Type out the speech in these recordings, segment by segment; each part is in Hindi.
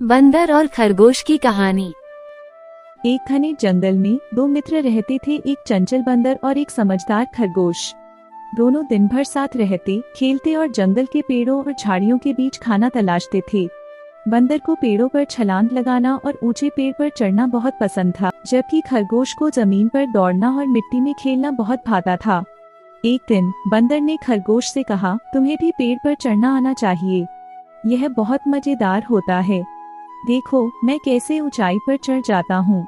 बंदर और खरगोश की कहानी। एक घने जंगल में दो मित्र रहते थे, एक चंचल बंदर और एक समझदार खरगोश। दोनों दिन भर साथ रहते, खेलते और जंगल के पेड़ों और झाड़ियों के बीच खाना तलाशते थे। बंदर को पेड़ों पर छलांग लगाना और ऊंचे पेड़ पर चढ़ना बहुत पसंद था, जबकि खरगोश को जमीन पर दौड़ना और मिट्टी में खेलना बहुत भाता था। एक दिन बंदर ने खरगोश से कहा, तुम्हें भी पेड़ पर चढ़ना आना चाहिए, यह बहुत मजेदार होता है। देखो मैं कैसे ऊंचाई पर चढ़ जाता हूँ।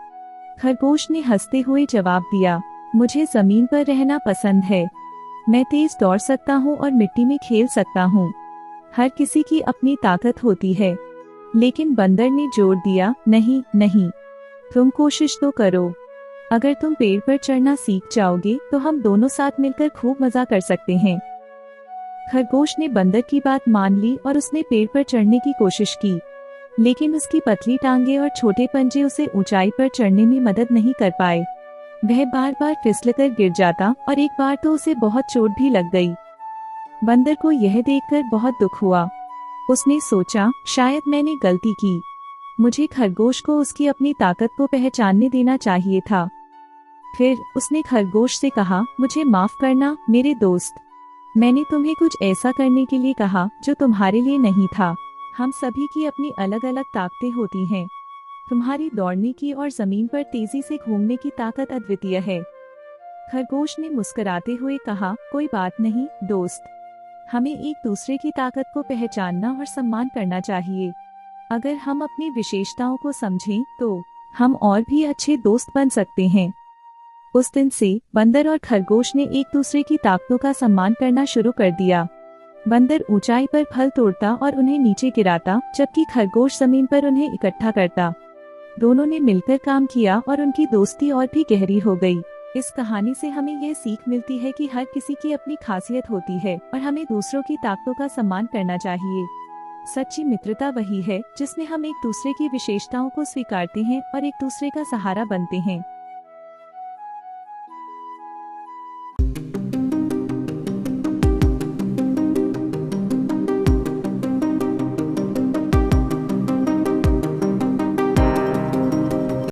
खरगोश ने हंसते हुए जवाब दिया, मुझे जमीन पर रहना पसंद है। मैं तेज दौड़ सकता हूँ और मिट्टी में खेल सकता हूँ। हर किसी की अपनी ताकत होती है। लेकिन बंदर ने जोर दिया, नहीं नहीं, तुम कोशिश तो करो। अगर तुम पेड़ पर चढ़ना सीख जाओगे तो हम दोनों साथ मिलकर खूब मजा कर सकते हैं। खरगोश ने बंदर की बात मान ली और उसने पेड़ पर चढ़ने की कोशिश की, लेकिन उसकी पतली टांगे और छोटे पंजे उसे ऊंचाई पर चढ़ने में मदद नहीं कर पाए। वह बार बार फिसलकर गिर जाता और एक बार तो उसे बहुत चोट भी लग गई। बंदर को यह देखकर बहुत दुख हुआ। उसने सोचा, शायद मैंने गलती की। मुझे खरगोश को उसकी अपनी ताकत को पहचानने देना चाहिए था। फिर उसने खरगोश से कहा, मुझे माफ करना मेरे दोस्त। मैंने तुम्हें कुछ ऐसा करने के लिए कहा जो तुम्हारे लिए नहीं था। हम सभी की अपनी अलग अलग ताकतें होती हैं। तुम्हारी दौड़ने की और जमीन पर तेजी से घूमने की ताकत अद्वितीय है। खरगोश ने मुस्कुराते हुए कहा, कोई बात नहीं दोस्त, हमें एक दूसरे की ताकत को पहचानना और सम्मान करना चाहिए। अगर हम अपनी विशेषताओं को समझें तो हम और भी अच्छे दोस्त बन सकते हैं। उस दिन से बंदर और खरगोश ने एक दूसरे की ताकतों का सम्मान करना शुरू कर दिया। बंदर ऊंचाई पर फल तोड़ता और उन्हें नीचे गिराता, जबकि खरगोश जमीन पर उन्हें इकट्ठा करता। दोनों ने मिलकर काम किया और उनकी दोस्ती और भी गहरी हो गई। इस कहानी से हमें यह सीख मिलती है कि हर किसी की अपनी खासियत होती है और हमें दूसरों की ताकतों का सम्मान करना चाहिए। सच्ची मित्रता वही है जिसमें हम एक दूसरे की विशेषताओं को स्वीकारते हैं और एक दूसरे का सहारा बनते हैं।